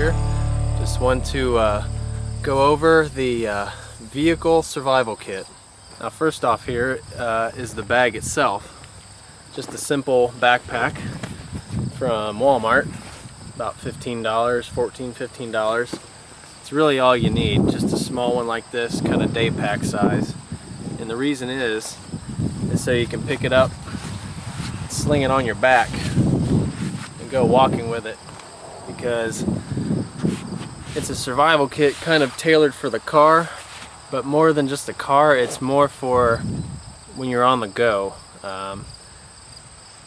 here. Just want to go over the vehicle survival kit. Now first off here is the bag itself. Just a simple backpack from Walmart, about $15, $15. It's really all you need, just a small one like this, kind of day pack size. And the reason is so you can pick it up, sling it on your back, and go walking with it. Because it's a survival kit kind of tailored for the car, but more than just the car, it's more for when you're on the go.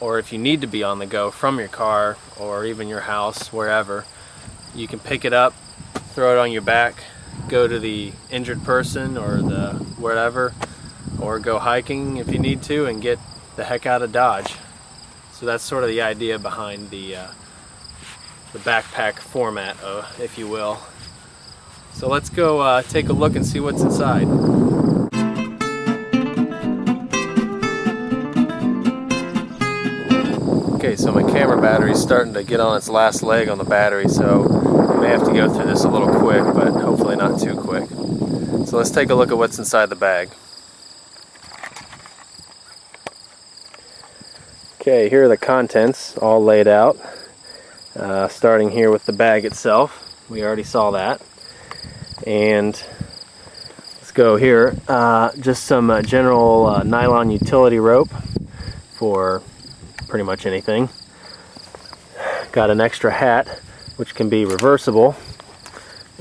Or if you need to be on the go from your car or even your house, wherever, you can pick it up, throw it on your back, go to the injured person or the wherever, or go hiking if you need to and get the heck out of Dodge. So that's sort of the idea behind the backpack format, if you will. So let's go take a look and see what's inside. Okay, so my camera battery's starting to get on its last leg on the battery, so I may have to go through this a little quick, but hopefully not too quick. So let's take a look at what's inside the bag. Okay, here are the contents all laid out. Starting here with the bag itself. We already saw that. And let's go here. Just some general nylon utility rope for pretty much anything. Got an extra hat, which can be reversible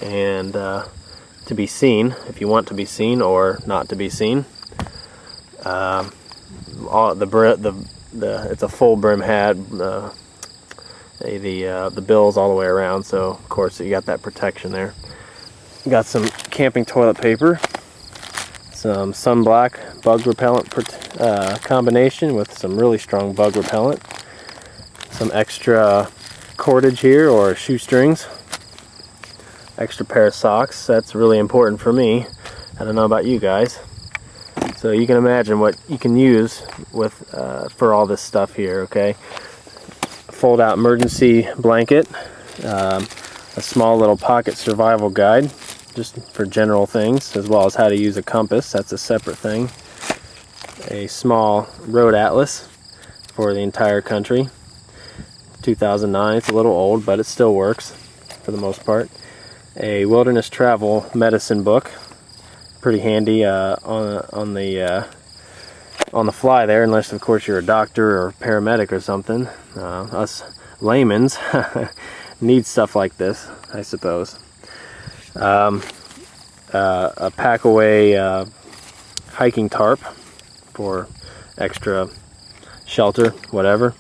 and to be seen if you want to be seen or not to be seen. It's a full brim hat. The bill's all the way around, so of course you got that protection there. Got some camping toilet paper, some sunblock bug repellent combination with some really strong bug repellent, some extra cordage here or shoestrings, extra pair of socks. That's really important for me. I don't know about you guys. So you can imagine what you can use with for all this stuff here. Okay, fold out emergency blanket, a small little pocket survival guide just for general things, as well as how to use a compass. That's a separate thing. A small road atlas for the entire country, 2009. It's a little old, but it still works for the most part. A wilderness travel medicine book, pretty handy on the fly there, unless of course you're a doctor or paramedic or something. Us laymen's need stuff like this, I suppose. A pack-away hiking tarp for extra shelter, whatever.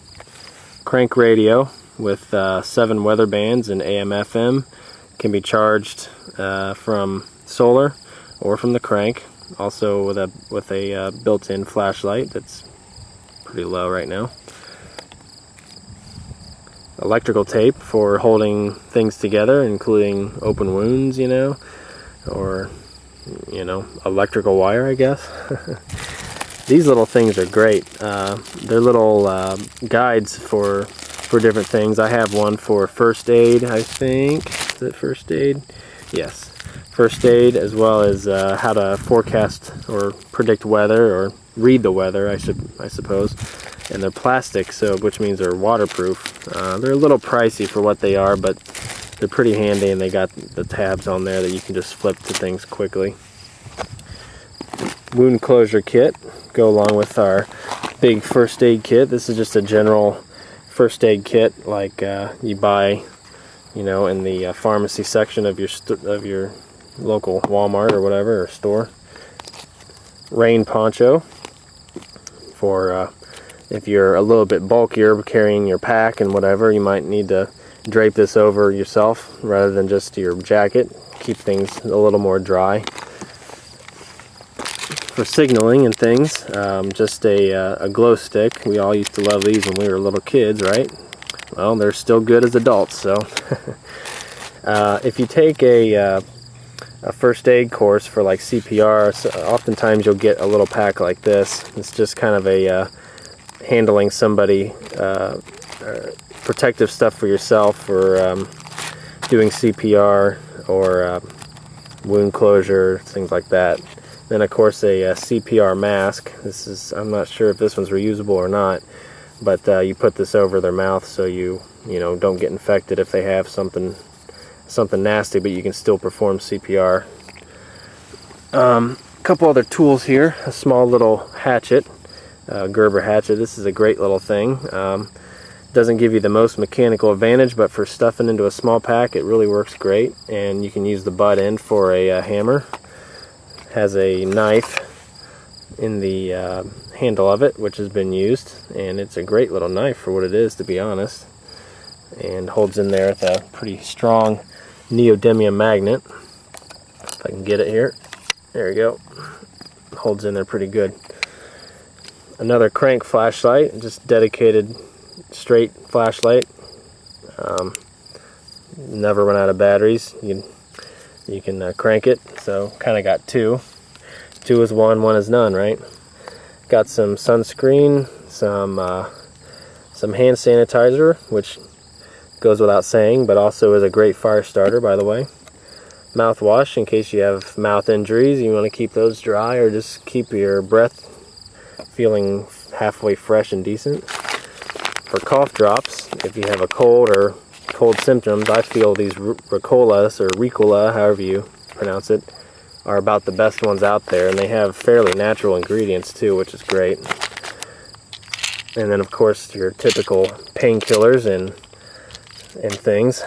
Crank radio with 7 weather bands and AM/FM. Can be charged from solar or from the crank. Also with a built-in flashlight that's pretty low right now. Electrical tape for holding things together, including open wounds, or electrical wire, I guess. These little things are great. They're little guides for different things. I have one for first aid, I think. Is it first aid? Yes. First aid, as well as how to forecast or predict weather or read the weather, I suppose. And they're plastic, which means they're waterproof. They're a little pricey for what they are, but they're pretty handy, and they got the tabs on there that you can just flip to things quickly. Wound closure kit, go along with our big first aid kit. This is just a general first aid kit like you buy, in the pharmacy section of your local Walmart or whatever, or store. Rain poncho for if you're a little bit bulkier carrying your pack and whatever, you might need to drape this over yourself rather than just your jacket. Keep things a little more dry. For signaling and things, just a glow stick. We all used to love these when we were little kids, right? Well, they're still good as adults, so. If you take a first aid course for like CPR, oftentimes you'll get a little pack like this. It's just kind of a handling somebody, protective stuff for yourself, or doing CPR or wound closure, things like that. Then of course a CPR mask. This is, I'm not sure if this one's reusable or not, but you put this over their mouth so you know, don't get infected if they have something nasty, but you can still perform CPR. A couple other tools here. A small little hatchet, Gerber hatchet. This is a great little thing. Doesn't give you the most mechanical advantage, but for stuffing into a small pack it really works great, and you can use the butt end for a hammer. Has a knife in the handle of it, which has been used, and it's a great little knife for what it is, to be honest, and holds in there with a pretty strong neodymium magnet. If I can get it here, there we go. Holds in there pretty good. Another crank flashlight, just dedicated straight flashlight. Never run out of batteries. You can crank it, so kind of got two. Two is one is none, right? Got some sunscreen, some hand sanitizer, which goes without saying, but also is a great fire starter, by the way. Mouthwash in case you have mouth injuries, you want to keep those dry, or just keep your breath feeling halfway fresh and decent. For cough drops, if you have a cold or cold symptoms, I feel these Ricola, or Ricola, however you pronounce it, are about the best ones out there, and they have fairly natural ingredients too, which is great. And then of course your typical painkillers and things.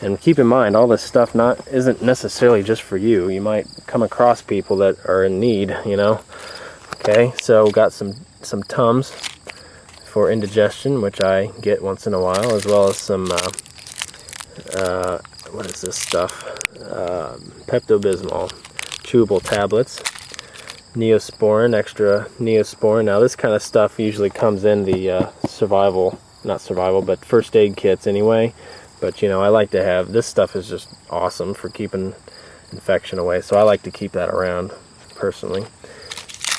And keep in mind, all this stuff isn't necessarily just for you. You might come across people that are in need, you know. Okay, so got some Tums for indigestion, which I get once in a while, as well as some what is this stuff? Pepto-Bismol chewable tablets. Neosporin, extra Neosporin. Now this kind of stuff usually comes in the but first aid kits anyway. But you know, I like to have, this stuff is just awesome for keeping infection away, so I like to keep that around personally.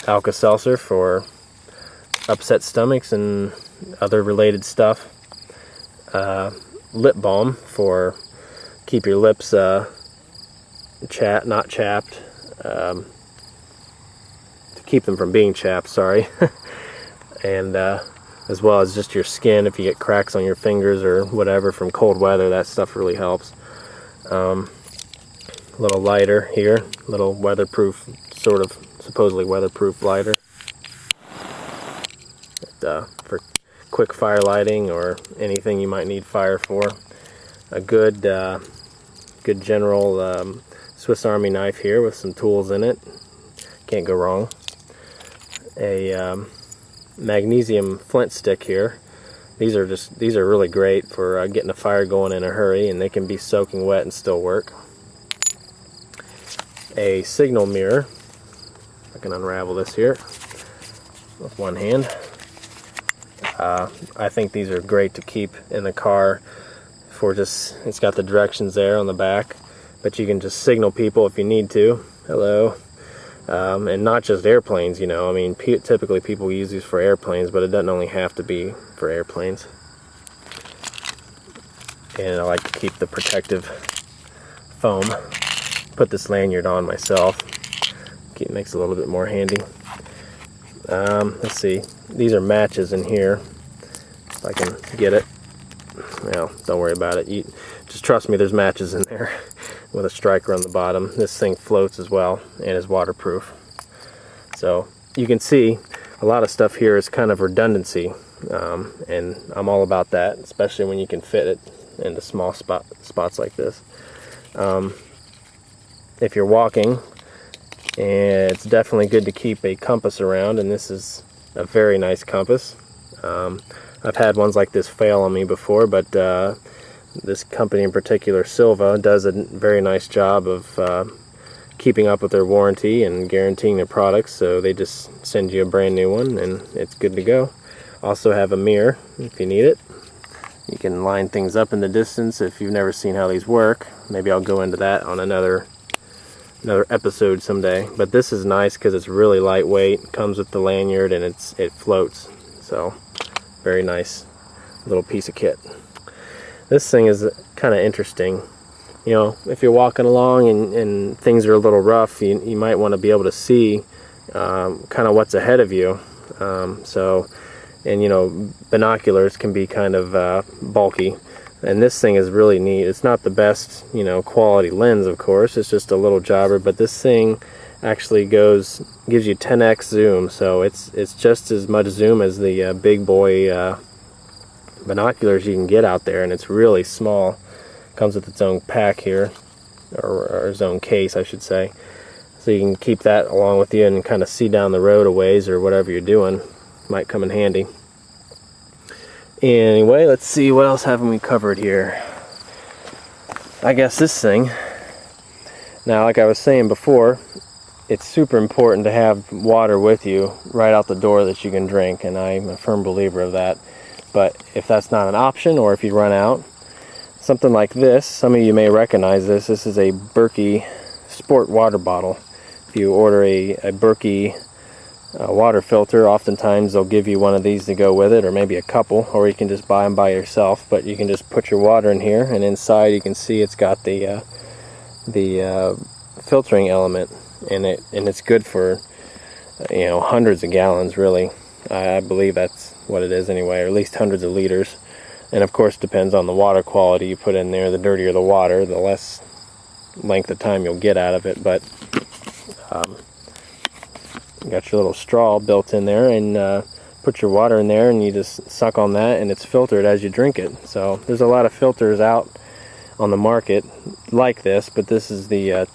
Alka-Seltzer for upset stomachs and other related stuff. Lip balm for keep your lips not chapped, to keep them from being chapped, sorry. And as well as just your skin, if you get cracks on your fingers or whatever from cold weather, that stuff really helps. Little lighter here, little weatherproof, sort of supposedly weatherproof lighter. For quick fire lighting or anything you might need fire for. A good general Swiss Army knife here with some tools in it. Can't go wrong. A magnesium flint stick here. These are really great for getting a fire going in a hurry, and they can be soaking wet and still work. A signal mirror. I can unravel this here with one hand. I think these are great to keep in the car for it's got the directions there on the back, but you can just signal people if you need to. Hello. And not just airplanes, you know. I mean, typically people use these for airplanes, but it doesn't only have to be for airplanes. And I like to keep the protective foam. Put this lanyard on myself. It makes it a little bit more handy. Let's see. These are matches in here. If I can get it. Well, don't worry about it. Just trust me, there's matches in there with a striker on the bottom. This thing floats as well and is waterproof. So you can see a lot of stuff here is kind of redundancy, and I'm all about that, especially when you can fit it into small spots like this. If you're walking, and it's definitely good to keep a compass around, and this is a very nice compass. I've had ones like this fail on me before, but this company in particular, Silva, does a very nice job of keeping up with their warranty and guaranteeing their products, so they just send you a brand new one and it's good to go. Also have a mirror if you need it. You can line things up in the distance if you've never seen how these work. Maybe I'll go into that on another episode someday. But this is nice because it's really lightweight, comes with the lanyard, and it floats. So very nice little piece of kit. This thing is kind of interesting. You know, if you're walking along and things are a little rough, you might want to be able to see kind of what's ahead of you. And you know, binoculars can be kind of bulky, and this thing is really neat. It's not the best, you know, quality lens, of course. It's just a little jobber, but this thing actually gives you 10x zoom, so it's just as much zoom as the big boy binoculars you can get out there, and it's really small. Comes with its own pack here, or its own case, I should say, so you can keep that along with you and kind of see down the road a ways or whatever you're doing. Might come in handy. Anyway, let's see, what else haven't we covered here? I guess this thing. Now, like I was saying before, it's super important to have water with you right out the door that you can drink, and I'm a firm believer of that. But if that's not an option, or if you run out, something like this, some of you may recognize this. This is a Berkey Sport water bottle. If you order a Berkey water filter, oftentimes they'll give you one of these to go with it, or maybe a couple, or you can just buy them by yourself. But you can just put your water in here, and inside you can see it's got the filtering element in it, and it's good for, you know, hundreds of gallons, really. I believe that's what it is anyway, or at least hundreds of liters. And of course, depends on the water quality you put in there. The dirtier the water, the less length of time you'll get out of it. But you got your little straw built in there, and put your water in there, and you just suck on that, and it's filtered as you drink it. So there's a lot of filters out on the market like this, but this is the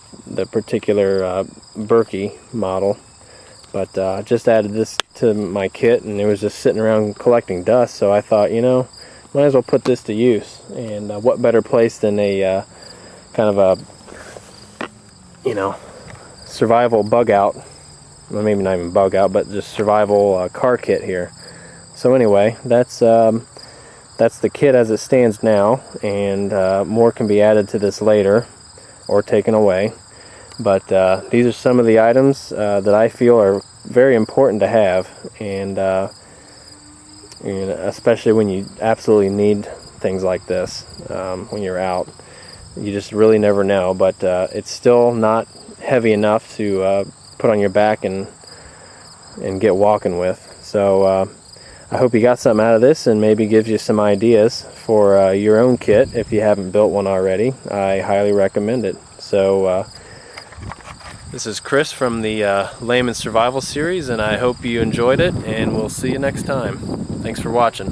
particular Berkey model. But I just added this to my kit, and it was just sitting around collecting dust, so I thought, you know, might as well put this to use. And what better place than a kind of a, you know, survival bug out, well, maybe not even bug out, but just survival car kit here. So anyway, that's the kit as it stands now, and more can be added to this later or taken away. But these are some of the items that I feel are very important to have, and you know, especially when you absolutely need things like this when you're out. You just really never know, but it's still not heavy enough to put on your back and get walking with. So I hope you got something out of this, and maybe gives you some ideas for your own kit if you haven't built one already. I highly recommend it. So this is Chris from the Layman Survival Series, and I hope you enjoyed it, and we'll see you next time. Thanks for watching.